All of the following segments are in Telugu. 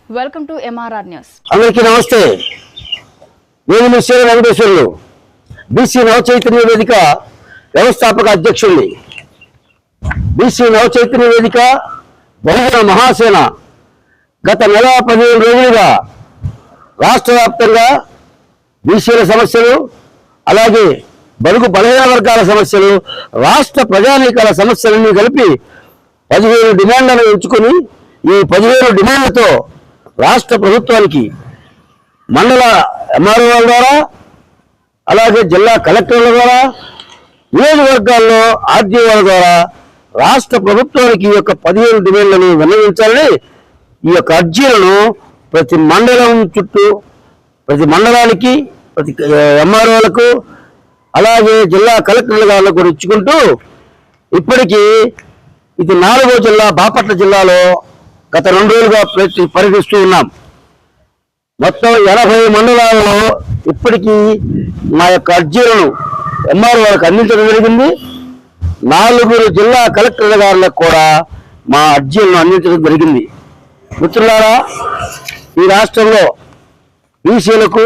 Welcome to MRR news. అందరికీ నమస్తే. నేను మీ శ్రీ వెంకటేశ్వర్లు, బీసీ నవచైతన్య వేదిక వ్యవస్థాపక అధ్యక్షుడిని. బీసీ నవచైతన్య వేదిక బహుజన మహాసేన గత నెల 15 రోజులుగా రాష్ట్ర వ్యాప్తంగా బీసీల సమస్యలు, అలాగే బడుగు బలహీన వర్గాల సమస్యలు, రాష్ట్ర ప్రజానీకాల సమస్యలన్నీ కలిపి 15 డిమాండ్లను ఎంచుకొని ఈ 15 డిమాండ్లతో రాష్ట్ర ప్రభుత్వానికి మండల ఎంఆర్ఓల ద్వారా, అలాగే జిల్లా కలెక్టర్ల ద్వారా, నియోజకవర్గాల్లో ఆర్డీఓల ద్వారా రాష్ట్ర ప్రభుత్వానికి ఈ యొక్క 15 డిమాండ్లను విన్నవించాలని ఈ యొక్క అర్జీలను ప్రతి మండలం చుట్టూ, ప్రతి మండలానికి, ప్రతి ఎంఆర్ఓలకు, అలాగే జిల్లా కలెక్టర్ల గారికి కూడా ఇచ్చుకుంటూ ఇప్పటికీ ఇది 4వ జిల్లా బాపట్ల జిల్లాలో గత 2 రోజులుగా పర్యటిస్తూ ఉన్నాం. మొత్తం 80 మండలాలలో ఇప్పటికీ మా యొక్క అర్జీలను ఎంఆర్ఓలకు అందించడం జరిగింది. 4 జిల్లా కలెక్టర్ల గారులకు కూడా మా అర్జీలను అందించడం జరిగింది. మిత్రులారా, ఈ రాష్ట్రంలో బీసీలకు,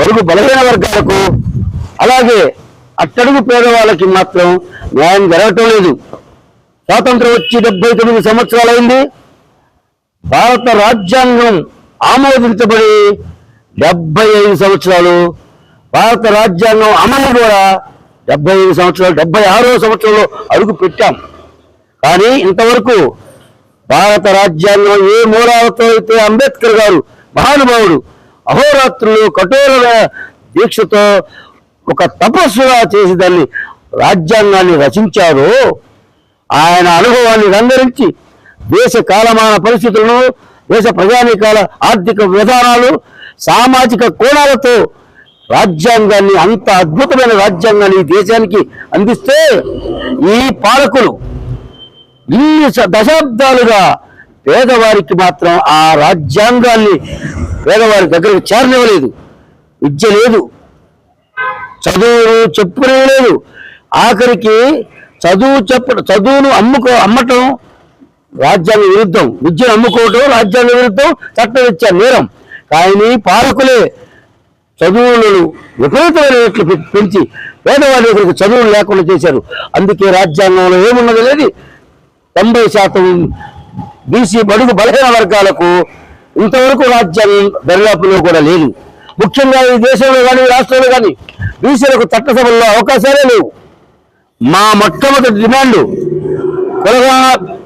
బడుగు బలహీన వర్గాలకు, అలాగే అట్టడుగు పేదవాళ్ళకి మాత్రం న్యాయం జరగటం లేదు. స్వాతంత్రం వచ్చి 79 సంవత్సరాలైంది. భారత రాజ్యాంగం ఆమోదించబడి 75 సంవత్సరాలు, భారత రాజ్యాంగం అమలు కూడా 75 సంవత్సరాలు, 76వ సంవత్సరంలో అడుగు పెట్టాం. కానీ ఇంతవరకు భారత రాజ్యాంగం ఏ మూలాలతో అయితే అంబేద్కర్ గారు మహానుభావుడు అహోరాత్రులు కఠోర దీక్షతో ఒక తపస్సుగా చేసి దాన్ని రాజ్యాంగాన్ని రచించారో, ఆయన అనుభవాన్ని రంగరించి దేశ కాలమాన పరిస్థితులను, దేశ ప్రజానీకాల ఆర్థిక విధానాలు, సామాజిక కోణాలతో రాజ్యాంగాన్ని, అంత అద్భుతమైన రాజ్యాంగాన్ని ఈ దేశానికి అందిస్తే ఈ పాలకులు ఇన్ని దశాబ్దాలుగా పేదవారికి మాత్రం ఆ రాజ్యాంగాన్ని పేదవారి దగ్గరకు చేరనివ్వలేదు. విద్య లేదు, చదువు చెప్పుకునేలేదు. ఆఖరికి చదువును అమ్మటం రాజ్యాంగ విరుద్ధం, విద్యను అమ్ముకోవటం రాజ్యాంగ విరుద్ధం, చట్టరీత్యా నేరం. కానీ పాలకులే చదువులను విపరీతమైన రేట్లు పెంచి పేదవారి దగ్గరికి చదువులు లేకుండా చేశారు. అందుకే రాజ్యాంగంలో ఏమున్నది లేదు. 90% బీసీ బడుగు బలహీన వర్గాలకు ఇంతవరకు రాజ్యాంగం దరిదాపులో కూడా లేదు. ముఖ్యంగా ఈ దేశంలో కానీ రాష్ట్రంలో కానీ బీసీలకు చట్టసభల్లో అవకాశాలే లేవు. మా మొట్టమొదటి డిమాండు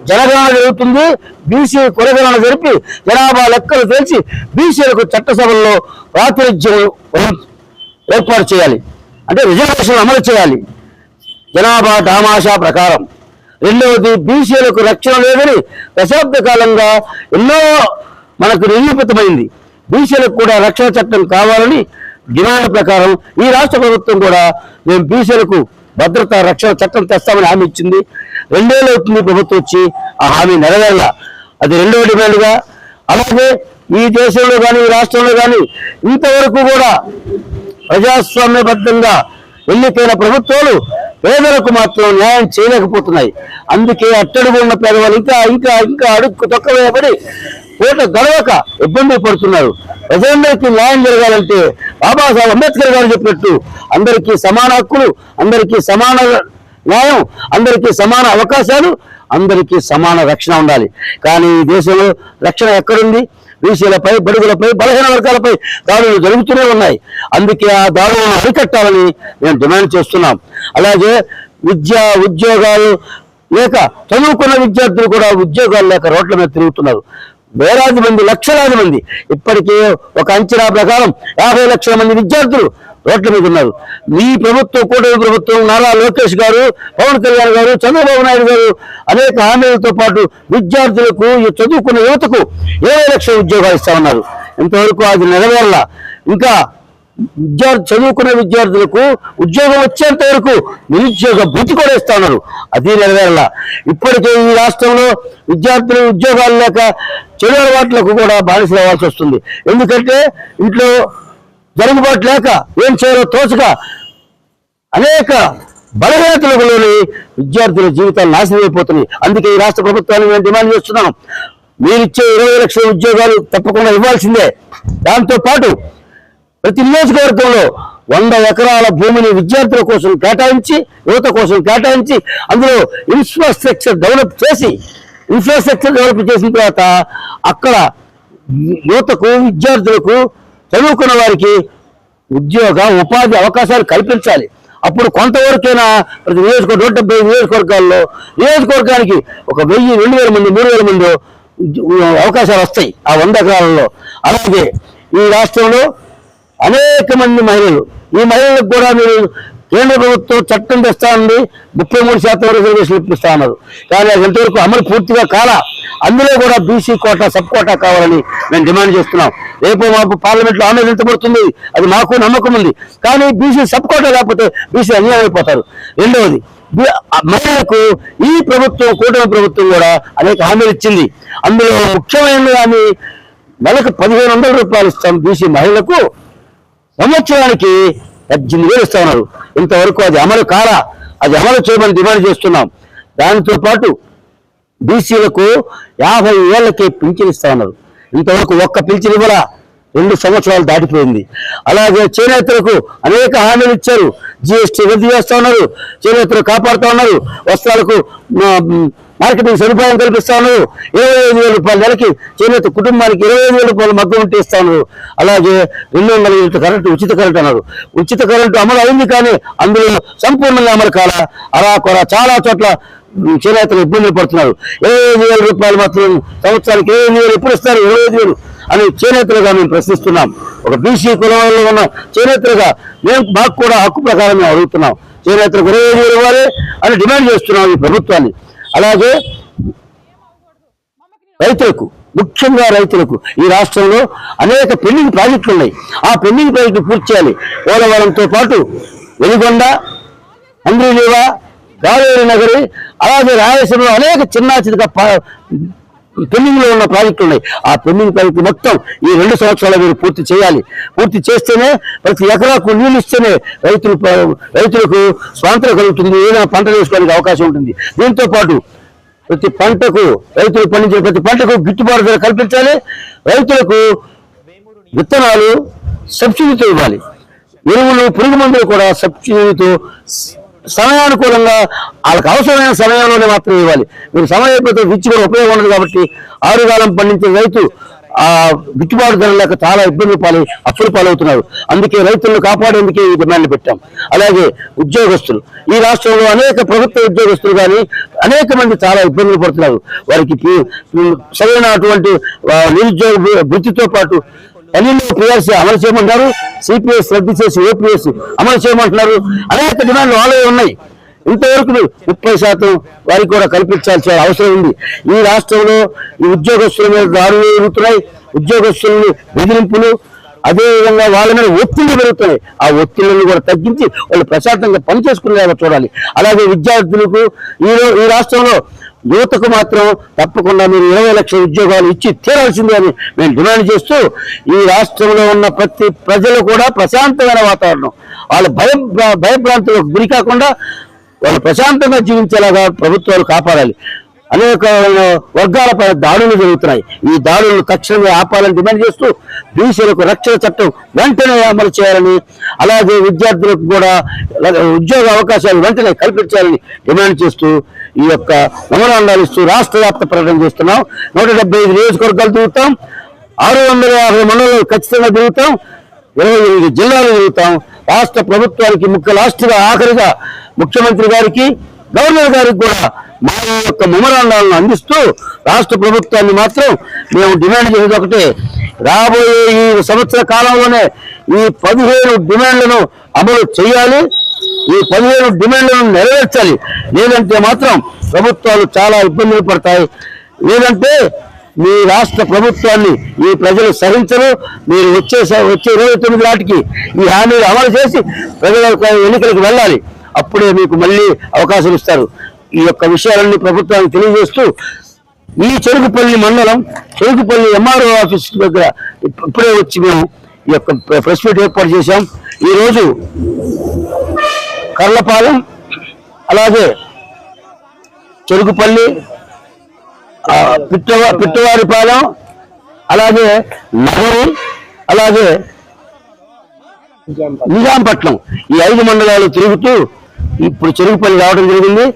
జనగణన జరుగుతుంది. బీసీ కులగణన జరిపి జనాభా లెక్కలు తెలిసి బీసీలకు చట్టసభల్లో ప్రాతినిధ్యం ఏర్పాటు చేయాలి, అంటే రిజర్వేషన్ అమలు చేయాలి జనాభా దామాషా ప్రకారం. రెండవది, బీసీలకు రక్షణ లేదని దశాబ్ద కాలంగా ఎన్నో మనకు నిరూపితమైంది. బీసీలకు కూడా రక్షణ చట్టం కావాలని డిమాండ్ ప్రకారం ఈ రాష్ట్ర ప్రభుత్వం కూడా మేము బీసీలకు భద్రతా రక్షణ చట్టం తెస్తామని హామీ ఇచ్చింది. 2 ఏళ్ళు అవుతుంది ప్రభుత్వం వచ్చి, ఆ హామీ నెరవేరాల. అది 2వ డిమాండ్గా. అలాగే ఈ దేశంలో కానీ ఈ రాష్ట్రంలో కానీ ఇంతవరకు కూడా ప్రజాస్వామ్యబద్ధంగా ఎన్నికైన ప్రభుత్వాలు పేదలకు మాత్రం న్యాయం చేయలేకపోతున్నాయి. అందుకే అట్టడుగు ఉన్న పేదవాళ్ళు ఇంకా ఇంకా ఇంకా అడుక్కు తొక్కవేయబడి పూట గడవక ఇబ్బంది పడుతున్నారు. ప్రజలందరికీ న్యాయం జరగాలంటే బాబాసాహెబ్ అంబేద్కర్ గారు చెప్పినట్టు అందరికీ సమాన హక్కులు, అందరికీ సమాన న్యాయం, అందరికీ సమాన అవకాశాలు, అందరికీ సమాన రక్షణ ఉండాలి. కానీ ఈ దేశంలో రక్షణ ఎక్కడుంది? బీసీలపై, బడుగులపై, బలహీన వర్గాలపై దాడులు జరుగుతూనే ఉన్నాయి. అందుకే ఆ దాడులను అరికట్టాలని మేము డిమాండ్ చేస్తున్నాం. అలాగే ఉద్యోగాలు లేక చదువుకున్న విద్యార్థులు కూడా ఉద్యోగాలు లేక రోడ్ల మీద తిరుగుతున్నారు. వేలాది మంది, లక్షలాది మంది, ఇప్పటికే ఒక అంచనా ప్రకారం 50 లక్షల మంది విద్యార్థులు రోడ్ల మీద ఉన్నారు. ఈ ప్రభుత్వం, కూటమి ప్రభుత్వం, నారా లోకేష్ గారు, పవన్ కళ్యాణ్ గారు, చంద్రబాబు నాయుడు గారు అనేక హామీలతో పాటు విద్యార్థులకు, చదువుకున్న యువతకు 20 లక్షల ఉద్యోగాలు ఇస్తామన్నారు. ఇంతవరకు అది నెరవేరాల. ఇంకా చదువుకున్న విద్యార్థులకు ఉద్యోగం వచ్చేంత వరకు నిరుద్యోగ భృతి కూడా ఇస్తా ఉన్నారు. అది నెరవేరాల. ఇప్పటికే ఈ రాష్ట్రంలో విద్యార్థులు ఉద్యోగాలు లేక చెడు అలవాట్లకు కూడా బానిసలు అవ్వాల్సి వస్తుంది. ఎందుకంటే ఇంట్లో జరుగుబాటు లేక ఏం చేయాలో తోచక అనేక బలహీనతలలోని విద్యార్థుల జీవితాలు నాశనం అయిపోతున్నాయి. అందుకే ఈ రాష్ట్ర ప్రభుత్వాన్ని మేము డిమాండ్ చేస్తున్నాం. మీరిచ్చే 20 లక్షల ఉద్యోగాలు తప్పకుండా ఇవ్వాల్సిందే. దాంతో పాటు ప్రతి నియోజకవర్గంలో 100 ఎకరాల భూమిని విద్యార్థుల కోసం కేటాయించి, యువత కోసం కేటాయించి, అందులో ఇన్ఫ్రాస్ట్రక్చర్ డెవలప్ చేసిన తర్వాత అక్కడ యువతకు, విద్యార్థులకు, చదువుకున్న వారికి ఉపాధి అవకాశాలు కల్పించాలి. అప్పుడు కొంతవరకైనా ప్రతి నియోజకవర్గం 175 నియోజకవర్గాల్లో నియోజకవర్గానికి 1000, 2000 మంది, 3000 మంది అవకాశాలు వస్తాయి ఆ 100 ఎకరాలలో. అలాగే ఈ రాష్ట్రంలో అనేక మంది మహిళలు, ఈ మహిళలకు కూడా మీరు కేంద్ర ప్రభుత్వం చట్టం తెస్తానండి 33% రిజర్వేషన్ ఇప్పిస్తా ఉన్నారు. కానీ అది ఎంతవరకు అమలు పూర్తిగా కాలా. అందులో కూడా బీసీ కోటా, సబ్ కోటా కావాలని మేము డిమాండ్ చేస్తున్నాం. రేపు మాకు పార్లమెంట్లో ఆమోదించబడుతుంది, అది మాకు నమ్మకం ఉంది. కానీ బీసీ సబ్ కోటా లేకపోతే బీసీ అన్యాయం అయిపోతారు. రెండవది, మహిళలకు ఈ ప్రభుత్వం, కూటమి ప్రభుత్వం కూడా అనేక హామీలు ఇచ్చింది. అందులో ముఖ్యమైన హామీ నెలకు 1500 రూపాయలు ఇస్తాం బీసీ మహిళలకు, సంవత్సరానికి 18,000 ఇస్తా ఉన్నారు. ఇంతవరకు అది అమలు కాలా. అది అమలు చేయమని డిమాండ్ చేస్తున్నాం. దానితో పాటు బీసీలకు 50 ఏళ్లకే పింఛన్ ఇస్తా ఉన్నారు. ఇంతవరకు ఒక్క పింఛన్ ఇవ్వలా, 2 సంవత్సరాలు దాటిపోయింది. అలాగే చేనేతలకు అనేక హామీలు ఇచ్చారు. జీఎస్టీ రద్దు చేస్తా ఉన్నారు, చేనేతలు కాపాడుతూ ఉన్నారు, వస్త్రాలకు మార్కెటింగ్ సదుపాయం కల్పిస్తా ఉన్నారు. 25,000 రూపాయల నెలకి చేనేత కుటుంబానికి 25,000 రూపాయలు మగ్గం ఉంటే ఇస్తా ఉన్నారు. అలాగే 200 యూనిట్ల కరెంటు, ఉచిత కరెంటు అన్నారు. ఉచిత కరెంటు అమలు అయింది, కానీ అందులో సంపూర్ణంగా అమలు కాలా. అలా కూడా చాలా చోట్ల చేనేతలు ఇబ్బందులు పడుతున్నారు. 25,000 రూపాయలు మాత్రం సంవత్సరానికి 25,000 ఎప్పుడు ఇస్తారు? 25,000 అని చేనేతలుగా మేము ప్రశ్నిస్తున్నాం. ఒక బీసీ కులంలో ఉన్న చేనేతలుగా మాకు కూడా హక్కు ప్రకారం మేము అడుగుతున్నాం. చేనేతలకు 25,000 ఇవ్వాలి అని డిమాండ్ చేస్తున్నాం ఈ ప్రభుత్వాన్ని. అలాగే రైతులకు, ముఖ్యంగా రైతులకు ఈ రాష్ట్రంలో అనేక పెండింగ్ ప్రాజెక్టులు ఉన్నాయి. ఆ పెండింగ్ ప్రాజెక్టులు పూర్తి చేయాలి. పోలవరంతో పాటు వెలిగొండ, అంద్రిలీవ, కావేరి నగరి, అలాగే రాయలసీమలో అనేక చిన్న పెండింగ్ లో ఉన్న ప్రాజెక్టులు ఉన్నాయి. ఆ పెండింగ్ ప్రాజెక్టు మొత్తం ఈ 2 సంవత్సరాలు మీరు పూర్తి చేయాలి. పూర్తి చేస్తేనే ప్రతి ఎకరాకు నీళ్ళు ఇస్తేనే రైతులకు స్వాతంత్రం కలుగుతుంది, ఏదైనా పంట వేసుకోవడానికి అవకాశం ఉంటుంది. దీంతో పాటు ప్రతి పంటకు, రైతులు పండించిన ప్రతి పంటకు గిట్టుబాటు ధర కల్పించాలి. రైతులకు విత్తనాలు సబ్సిడీతో ఇవ్వాలి. ఎరువులు, పురుగు మందులు కూడా సబ్సిడీతో సమయానుకూలంగా వాళ్ళకి అవసరమైన సమయంలోనే మాత్రం ఇవ్వాలి. మీరు సమయం అయిపోతే విచ్చి కూడా ఉపయోగం ఉండదు. కాబట్టి ఆరుగాలం పండించే రైతు ఆ గిట్టుబాటు ధర లేక చాలా ఇబ్బందులు అప్పులు పాలవుతున్నారు. అందుకే రైతులను కాపాడేందుకే ఈ డిమాండ్లు పెట్టాం. అలాగే ఉద్యోగస్తులు, ఈ రాష్ట్రంలో అనేక ప్రభుత్వ ఉద్యోగస్తులు కానీ అనేక మంది చాలా ఇబ్బందులు పడుతున్నారు. వారికి సరైనటువంటి నిరుద్యోగ వృత్తితో పాటు పన్నెండు పిఆర్సీ అమలు చేయమంటున్నారు, సిపిఎస్ రద్దు చేసి ఓపీఎస్ అమలు చేయమంటున్నారు. అనేక డిమాండ్లు వాళ్ళే ఉన్నాయి. ఇంతవరకు 30% వారికి కూడా కల్పించాల్సిన అవసరం ఉంది. ఈ రాష్ట్రంలో ఈ ఉద్యోగస్తుల మీద దాడులు జరుగుతున్నాయి, ఉద్యోగస్తులని బెదిరింపులు, అదేవిధంగా వాళ్ళ మీద ఒత్తిళ్లు పెరుగుతున్నాయి. ఆ ఒత్తిళ్లను కూడా తగ్గించి వాళ్ళు ప్రశాంతంగా పనిచేసుకునేలా చూడాలి. అలాగే విద్యార్థులకు ఈ రాష్ట్రంలో యువతకు మాత్రం తప్పకుండా మీరు 20 లక్షల ఉద్యోగాలు ఇచ్చి తీరాల్సిందే అని మేము డిమాండ్ చేస్తూ, ఈ రాష్ట్రంలో ఉన్న ప్రతి ప్రజలు కూడా ప్రశాంతమైన వాతావరణం, వాళ్ళ భయభ్రాంతులకు గురి కాకుండా వాళ్ళు ప్రశాంతంగా జీవించేలాగా ప్రభుత్వాలు కాపాడాలి. అనేక వర్గాలపై దాడులు జరుగుతున్నాయి. ఈ దాడులను తక్షణమే ఆపాలని డిమాండ్ చేస్తూ బీసీలకు రక్షణ చట్టం వెంటనే అమలు చేయాలని, అలాగే విద్యార్థులకు కూడా ఉద్యోగ అవకాశాలు వెంటనే కల్పించాలని డిమాండ్ చేస్తూ ఈ యొక్క మెమోరాండాలు ఇస్తూ రాష్ట్ర వ్యాప్త ప్రకటన చేస్తున్నాం. 175 నియోజకవర్గాలు తిరుగుతాం, 650 మండలాలు ఖచ్చితంగా తిరుగుతాం, 28 జిల్లాలు తిరుగుతాం. రాష్ట్ర ప్రభుత్వానికి లాస్ట్గా ఆఖరిగా ముఖ్యమంత్రి గారికి, గవర్నర్ గారికి కూడా మా యొక్క మెమోరాండాలను అందిస్తూ రాష్ట్ర ప్రభుత్వాన్ని మాత్రం మేము డిమాండ్ చేసేది ఒకటే, రాబోయే ఈ సంవత్సర కాలంలోనే ఈ 15 డిమాండ్లను అమలు చేయాలి, ఈ 15 డిమాండ్లను నెరవేర్చాలి. లేదంటే మాత్రం ప్రభుత్వాలు చాలా ఇబ్బందులు పడతాయి. లేదంటే మీ రాష్ట్ర ప్రభుత్వాన్ని ఈ ప్రజలు సహించరు. మీరు వచ్చే 29 నాటికి ఈ హామీలు అమలు చేసి ప్రజల ఎన్నికలకు వెళ్ళాలి. అప్పుడే మీకు మళ్ళీ అవకాశం ఇస్తారు. ఈ యొక్క విషయాలన్నీ ప్రభుత్వానికి తెలియజేస్తూ ఈ చెరుకుపల్లి మండలం, చెరుకుపల్లి ఎంఆర్ఓ ఆఫీస్ దగ్గర ఇప్పుడే వచ్చి మేము ఈ యొక్క ప్రెస్ మీట్ ఏర్పాటు చేశాం. ఈరోజు కర్లపాలెం, అలాగే చెరుకుపల్లి, పిట్టవారిపాలెం, అలాగే నగరి, అలాగే నిజాంపట్నం, ఈ 5 మండలాలు తిరుగుతూ ఇప్పుడు చెరుకుపల్లి రావడం జరిగింది.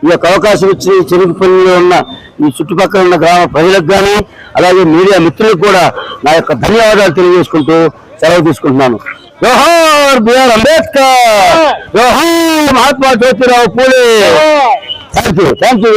ఈ యొక్క అవకాశం ఇచ్చి చెరుకుపల్లిలో ఉన్న ఈ చుట్టుపక్కల ఉన్న గ్రామ ప్రజలకు కానీ అలాగే మీడియా మిత్రులకు కూడా నా యొక్క ధన్యవాదాలు తెలియజేసుకుంటూ సెలవు తీసుకుంటున్నాను. జోహార్ బిఆర్ అంబేద్కర్, జోహార్ మహాత్మా జ్యోతిరావు పూలే. Thank you.